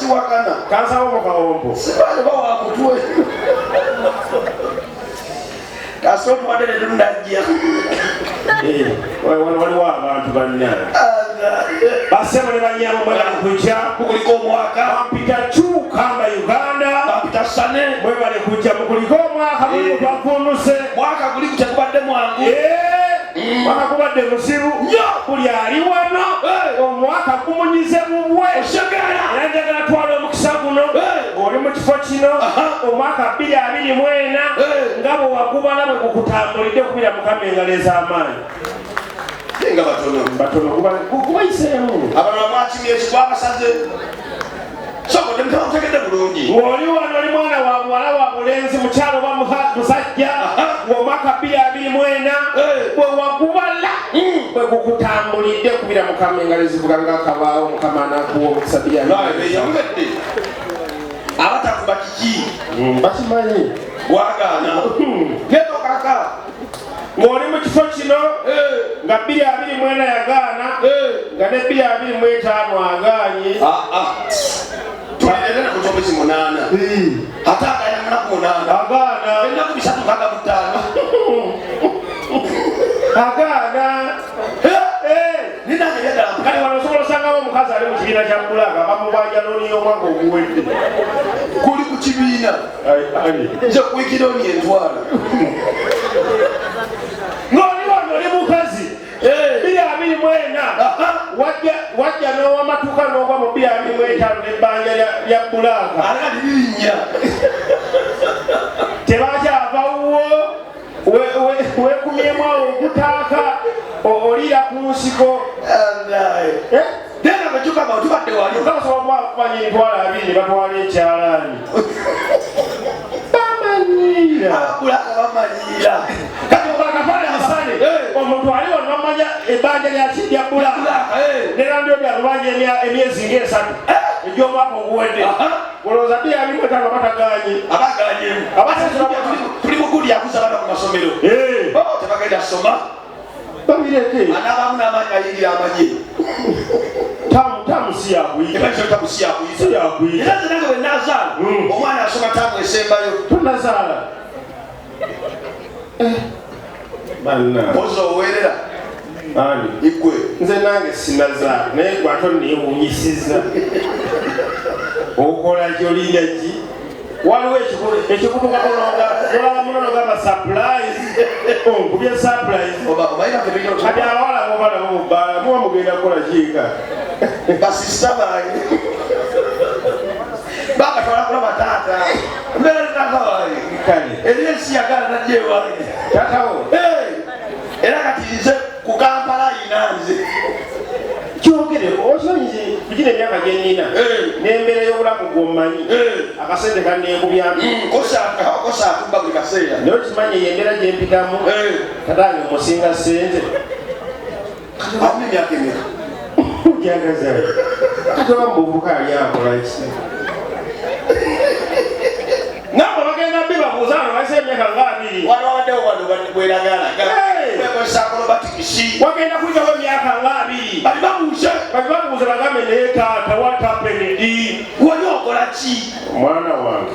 siwakana kansa wo kawombo sibale bawa mutwe kasoto wadele ndajja waliwo abantu banna basema ne banyama mwana kujja kuliko omwaka bampita kyukamba Uganda bampita sane mwe bali kujja mukuliko omwaka mubakunuse mwaka guli kutekubadde mwangu mwaka kubadde musiru buli ali wano omwaka gumunyize bubwe era njagala twala omukisa guno oli mu kifo kino omwaka 2024 nga bwe wagubala bwe gukutambulidde kubira Mukama engalo ez'amaanyi nga batono gubayiseemu abalala mwakimye ekigwabasaze sokodde mutamutegedde bulungi ng'oli wano oli mwana wa muwala wa bulenzi mukyalo oba musajja ng'omwaka 2024 bwe wagubala bwe gukutambulidde kubira Mukama engalo ezivuga ng'akabaawo Mukama anakuwa omukisa yongedde abatakuba kiki bakimanyi gwagaana netokaka ng'oli mu kifo kino nga 2024 yagaana nga ne 2025 agaanye tulirere nakutomezi 8 ate aganya munaku 8 agaana ennaku 3 mpaka 5 agaana kale wano osobola osangawo omukazi ali mu kibiina kya bbulaga bamubanja looni y'omwaka oguwedde kuli ku kibiina nze kuwikira oni entwala ng'oli wano oli mukazi 2024 wajja n'owamatuka n'ogwa mu 2025 n'ebbanja lya bbulaga alali linnya tebakyavawo wekumyemu awo okutaaka oliira ku nsiko nena betukaba otubadde wali okasobola kumanya emitwalo 2 ne batwala ekyalaani bamanyiira bamanyiira kati obakafale asale omuntu ali wano bamanya ebbanja lyakirya bbulaga nerandyo lyalubanja emyezi nga 3 egy'omwaka oguwedde olowooza 2025 bataganye tuli muguli akuza bana ku masomero tebagenda soma babireke anabamu n'amayingira amanye tamu siyakuyita era zenange bwe nazaala omwana asoma tamu esembayo tonazaala oza owerera ani igwe nze nange sinazaala naye gwato neewunyisiza okola kyolinda ki waliwo ekikutukakolonga surprise nkubye surprise kati abawala ngobalabobala muba mugenda kukola kiika basista bange bakatwalakula bataata mbeera tata wange kale eri ensiyagala najje wange tatawo era kati nze ku Kampala inanze kyogere okimanyi kugina emyaka gyenina n'embeera y'obulamu gw'omanyi akasente kanneekubyami kosaatuba buli kaseera naye okimanyi embeera gyempitamu tatange musinga ssente amu emyaka emeka jagazayo kati oba mubuvuka ali akolaki nabo bagenda bibabuuza ano baisa emyaka nga 2 waliwaddewo wano bweragala wekosaakolobatikisi wagenda kuyitawo emyaka nga 2 babibabuuze bagambe naye taata watapenedi wali okola ki omwana wange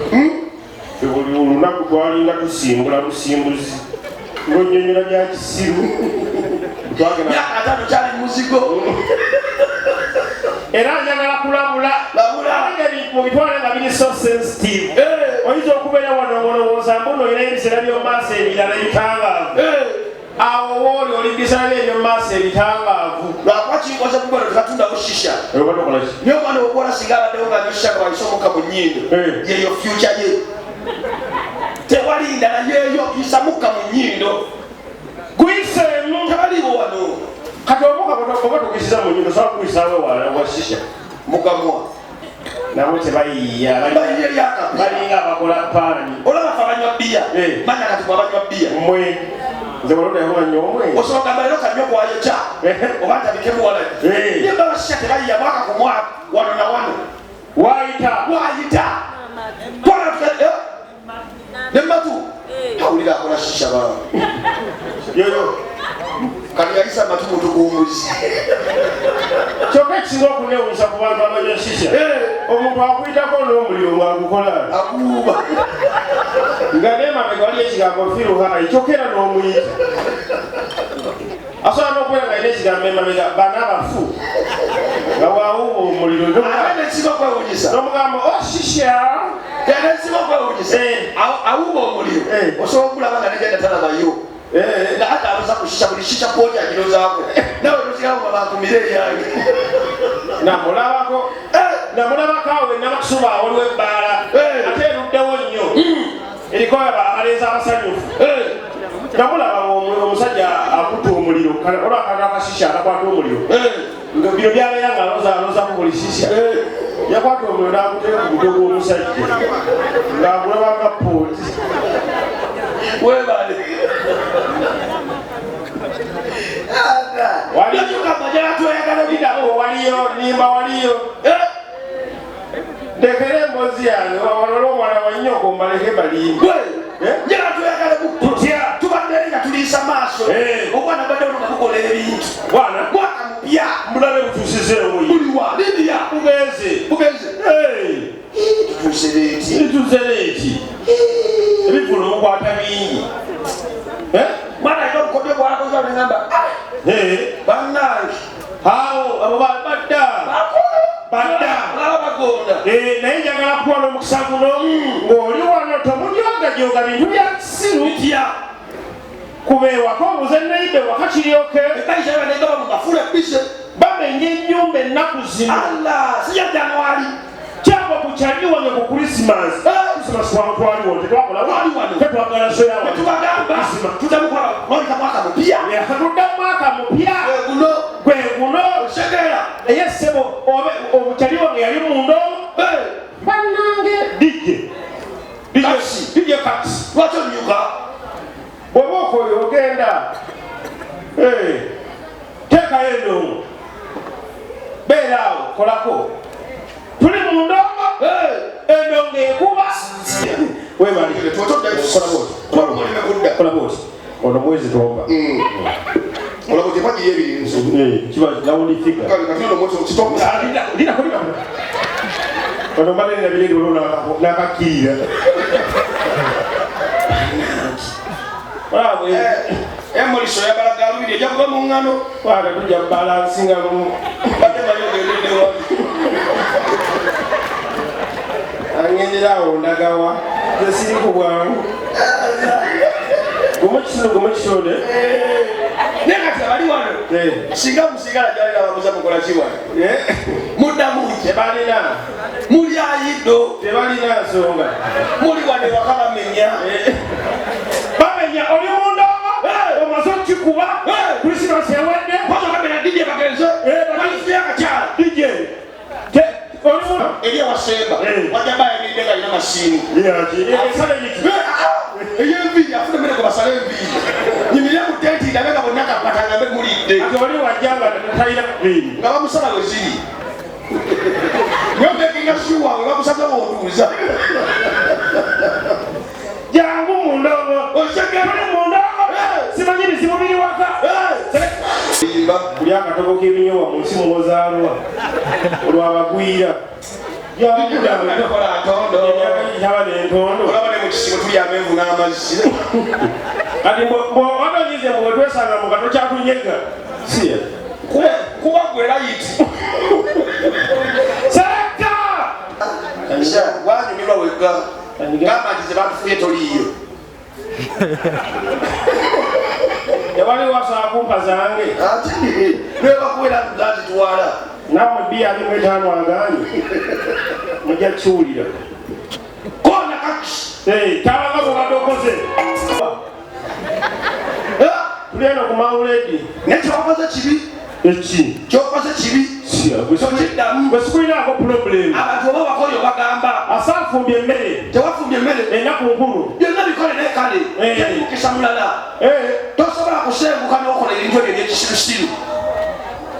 buli olunaku twalinga tusimbula busimbuzi ng'onyonyola bya kisiru myaka 5 kyali muzigo era njagala kulabula mu bitwale nga biri so sensitive oyinza okubeera wano ng'olowooza mbuno olina ebiseera by'omumaaso ebirala ebitangaavu awo wooli oli biseera byebyo mumaaso ebitangaavu lwakwakikoze kubona tukatundawo shisha niyo omwana okola singa abaddewo nga nyoshisha nga walisa omukka mu nnyindo yeyo future ye tewali ndala yeeyo yisa mukka mu nnyindo guyiseemu tebaliwo wano kati omuka oba tugisiza mu nnyindo sobola kuyisaawo wa shisha mugamwa nabo tebayiiya balinga abakola paani olaba fe abanywa bbiya manya kati bwabanywa bbiya mmwe nze walodayomanya omwe osobola gamba lero kanywa kwayokya oba ntabikemu wala ye babashisha tebayiiya mwaka ku mwaka wano na wano wayita nemmatu awulira akola shisha baba yoyo kali yayisa matu mutukuumuzi Kyokka ekisinga okunewuunyisa ku bantu abanywa shisha omuntu akuyitako n'omuliro ng'agukola akuuba nga n'emabega waliyo ekigambo firuhayi kyokera n'omuyita asobola n'okubeera nga alina ekigambo emabega banabafu nga waawuuba omuliro n'omugambo oshisha tenesiba okwewunyisa awuuba omuliro osobola okulaba nga negenda talabayo nga ate abuza kushisha buli shisha koja agirozaako nawe tozirawo babankumire eyange namulabako awe nabakusuba waliwo ebbaala ate eruddewo nnyo eriko abaleeza abasanyufu namulaba omusajja akuta omuliro olwakana akashisha akakwata omuliro bino byabeera nga alozaalozaku buli shisha yakwata omuliro n'akuteeka ku mutwe gw'omusajja ng'agulabanga pooti webale waliyo nimba waliyo ndekera emboozi yange walole omwana wanyoko mbaleke balimba tutya tubadde nga tuliisa maaso obwana badde ono nga bukola ebintu bwana mupya mulabe butuusizeewo buliwa libiya bugenze tutuuse leeti ebivulu mukwata bingi mwana alina obukodyo bwakoze olengamba bannange awo abo badda bagonda naye njagala kuwala omukisa guno ng'oli wano tomunyogajoga bintu bya kisiru bitya kubeewaka obuze neibe waka kiryoke ekaisabanegaba mugafula bise bamenye ennyumba ennaku zino siya januari kyaba kukyali wange ku krisimasi twaliwo tetwagala soyawa tubagamba tuddamu mwaka mupya gwe guno eye ssebo obukyali wange yali mundomo bannange DJ Kax lwaki onyuka bw'oba okoyo ogenda teekayo endongo beera awo kolako tuli mu ndongo endongo ekuba webalikola bwoti ono mwezi tomba ono mbalina biredi olwo nakakirira emoliso yabalaga lubiri ejja kuba mu ngano wata tujja balansinga lumu angenderawo ndagawa tesiri ku bwangu gumukisonde nekati abali wano singa musigala jalira babuza mukola kiwano muddamu tebalina muli ayiddo tebalina nsonga muli wane waka bamenya oli mundongo omaze okukikuba krisimasi ewedde bazokamera dj bagenze balifuyakakyala dj eri awasemba wajjabayemiridde galina masiini ey'enviiri afuna emmere gwe basala enviiri nyimirire mu tenti ndabe nga bonna kapata ngambe mulidde oli wajjanga talina viiri nga bamusala we ziri yomekinga suwawe bakusaza wotuuza jangu mundongo oli mundongo simanyi bizibu biri waka buli akatogo k'ebinyowa mu nsi mwozaalwa olwabagwira yaba nentondo olaba ne mu kisibo tuli amenvu n'amazzi kati bw'obaganyize bwe twesanga mu kato kyakunyega siya kuba gwe layiti seleka wanyumirwa wegga gamba nti ze batufuye toliiyo tewali wasobola kumpa zange ati nebakuwera zazitwala nammwe bbiya 25 aganye mujja kiwulira kona kaki tabaga bwobadde okoze tuli eno ku mawuledi nekyokoze kibi eki kyokoze kibi tokiddamu bwe sikulinaako pulobulemu abantu oba bakoyo bagamba asaafumbye emmere tewafumbye emmere enaku nkulu byonna bikole nekale temukisa mulala tosobola kusenguka n'okola ebintu ebyo ebyekisirusiru